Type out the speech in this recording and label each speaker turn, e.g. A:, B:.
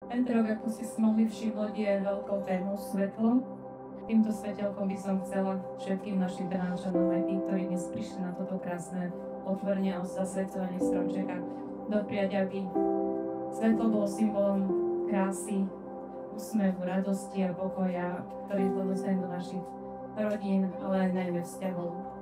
A: Tento rok, ako si mohli všimnúť, je veľkou témou svetlo. Týmto svetelkom by som chcela všetkým našim Trnavčanom, aj tým, ktorí dnes prišli na toto krásne otvorenie a zasvedcovanie stromčeka, dopriať, aby svetlo bolo symbolom krásy, úsmevu, radosti a pokoja, ktorý dostanú do našich rodín, ale aj najmä vzťahov.